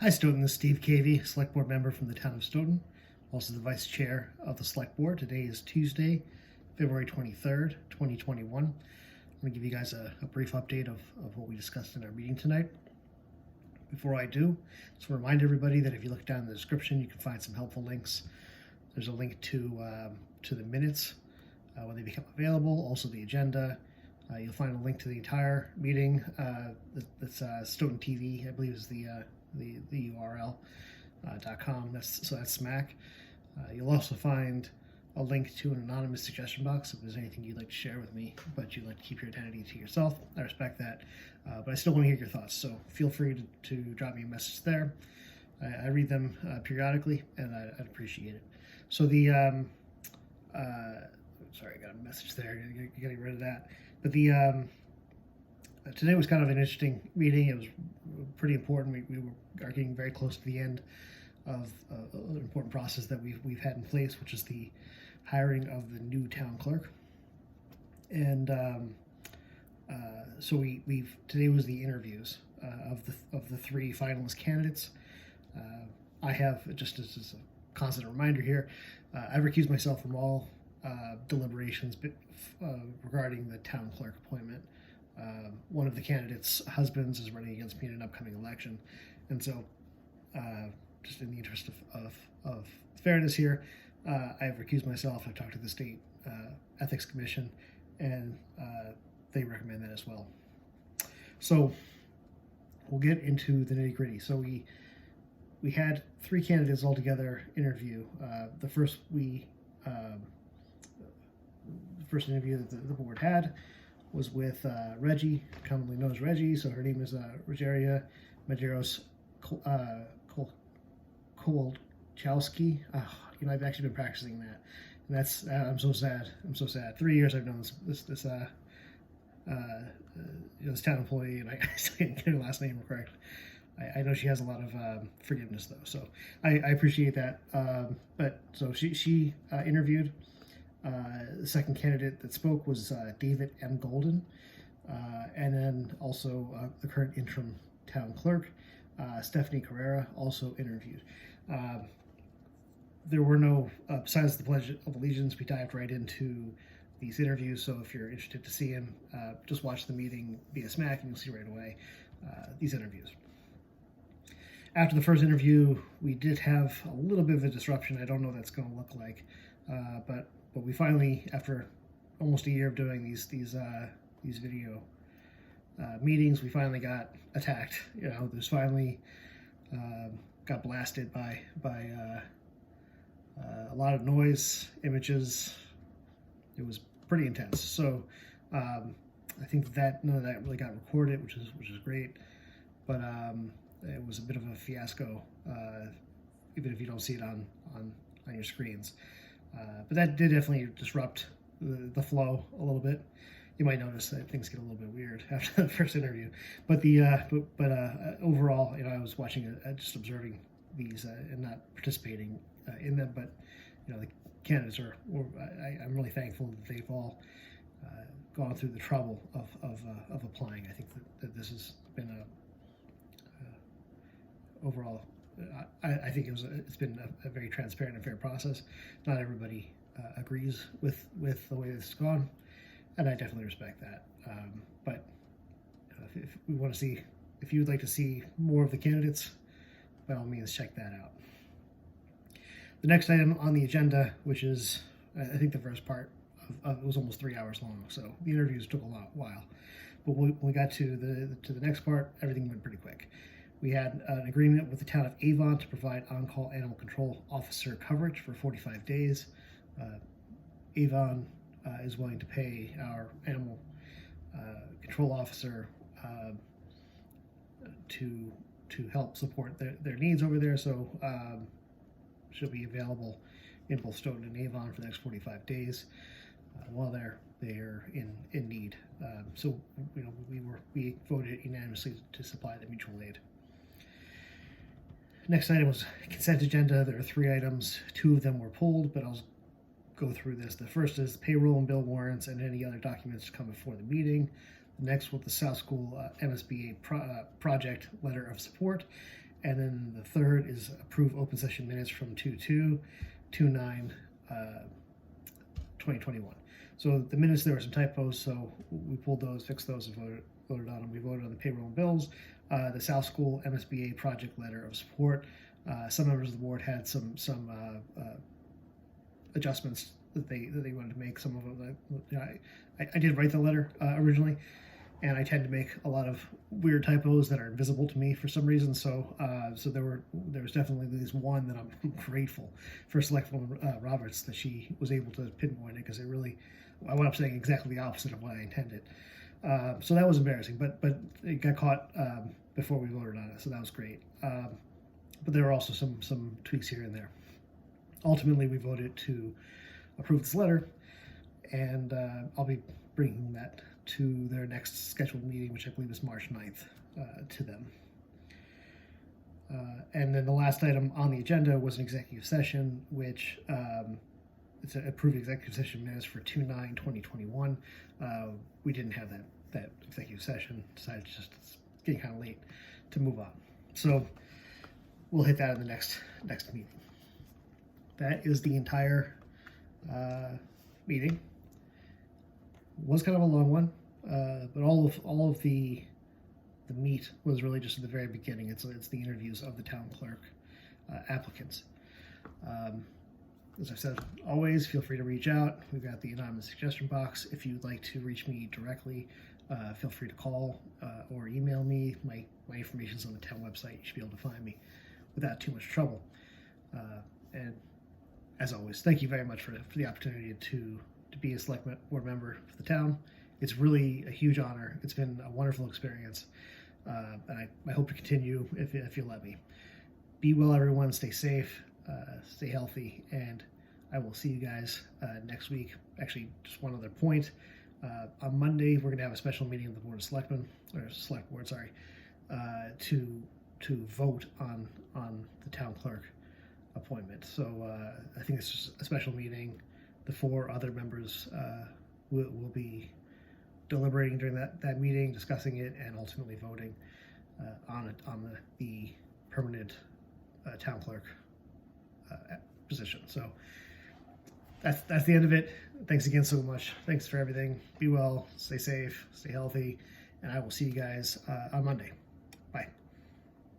Hi, Stoughton. This is Steve Cavey, Select Board member from the town of Stoughton, also the Vice Chair of the Select Board. Today is Tuesday, February 23rd, 2021. I'm going to give you guys a brief update of what we discussed in our meeting tonight. Before I do, just want to remind everybody that if you look down in the description, you can find some helpful links. There's a link to the minutes when they become available, also the agenda. You'll find a link to the entire meeting. That's Stoughton TV, I believe, is the URL .com. That's SMAC. You'll also find a link to an anonymous suggestion box if there's anything you'd like to share with me, but you'd like to keep your identity to yourself. I respect that, but I still want to hear your thoughts, so feel free to drop me a message there. I read them periodically, and I'd appreciate it. So the sorry, I got a message there. Getting rid of that. But the today was kind of an interesting meeting. It was pretty important. We are getting very close to the end of an important process that we've had in place, which is the hiring of the new town clerk. And so today was the interviews of the three finalist candidates. I have, just as a constant reminder here, I've recused myself from all deliberations regarding the town clerk appointment. One of the candidates' husbands is running against me in an upcoming election, and so just in the interest of fairness here, I've recused myself. I've talked to the state ethics commission, and they recommend that as well. So we'll get into the nitty-gritty. So we had three candidates altogether interview. The first interview that the board had was with Reggie, commonly known as Reggie. So her name is Rogeria Medeiros Kowalczewski. I've actually been practicing that, and that's I'm so sad. 3 years I've known this town employee, and I still can't get her last name correct. I know she has a lot of forgiveness though, so I appreciate that. But so she interviewed. The second candidate that spoke was David M. Golden, and then also the current interim town clerk, Stephanie Carrera, also interviewed. There were no, besides the Pledge of Allegiance, we dived right into these interviews, so if you're interested to see them, just watch the meeting via SMAC and you'll see right away these interviews. After the first interview, we did have a little bit of a disruption. I don't know what that's going to look like, but we finally, after almost a year of doing these video meetings, we finally got attacked. There's finally got blasted by a lot of noise, images. It was pretty intense. So I think that none of that really got recorded, which is great. But it was a bit of a fiasco, even if you don't see it on your screens. But that did definitely disrupt the flow a little bit. You might notice that things get a little bit weird after the first interview. But overall, I was watching, just observing these and not participating in them. But the candidates I'm really thankful that they've all gone through the trouble of applying. I think that this has been overall. I think it's been a very transparent and fair process. Not everybody agrees with the way this has gone, and I definitely respect that. But if we want to see, if you would like to see more of the candidates, by all means, check that out. The next item on the agenda, which is I think the first part of it, was almost 3 hours long, so the interviews took a while. But when we got to the next part, everything went pretty quick. We had an agreement with the town of Avon to provide on-call animal control officer coverage for 45 days. Avon is willing to pay our animal control officer to help support their needs over there. So she'll be available in both Stoughton and Avon for the next 45 days while they're in need. So we voted unanimously to supply the mutual aid. Next item was consent agenda. There are 3 items. 2 of them were pulled, but I'll go through this. The first is payroll and bill warrants and any other documents to come before the meeting. The next was the South School MSBA project letter of support. And then the third is approve open session minutes from 2/2, 2/9, 2021. So the minutes, there were some typos, so we pulled those, fixed those, and voted on them. We voted on the payroll and bills, the South School MSBA project letter of support. Some members of the board had some adjustments that they wanted to make. Some of them, I did write the letter originally, and I tend to make a lot of weird typos that are invisible to me for some reason. So there was definitely at least one that I'm grateful for Selectwoman Roberts, that she was able to pinpoint it, because it really, I wound up saying exactly the opposite of what I intended. So that was embarrassing, but it got caught before we voted on it, so that was great. But there were also some tweaks here and there. Ultimately, we voted to approve this letter, and I'll be bringing that to their next scheduled meeting, which I believe is March 9th, to them. And then the last item on the agenda was an executive session, which it's approved executive session minutes for 2/9/2021. We didn't have that executive session. Decided it's getting kind of late to move on. So we'll hit that in the next meeting. That is the entire meeting. It was kind of a long one, but all of the meat was really just at the very beginning. It's the interviews of the town clerk applicants. As I've said, always feel free to reach out. We've got the anonymous suggestion box. If you'd like to reach me directly, feel free to call or email me. My information's on the town website. You should be able to find me without too much trouble. And as always, thank you very much for the opportunity to be a select board member for the town. It's really a huge honor. It's been a wonderful experience, and I hope to continue if you'll let me. Be well, everyone. Stay safe, stay healthy, and I will see you guys next week. Actually, just one other point. On Monday, we're going to have a special meeting of the Board of Selectmen, or Select Board, sorry, to vote on the town clerk appointment. So I think it's just a special meeting. The 4 other members will be deliberating during that meeting, discussing it, and ultimately voting on the permanent town clerk position. So that's the end of it. Thanks again so much. Thanks for everything. Be well, stay safe, stay healthy, and I will see you guys on Monday.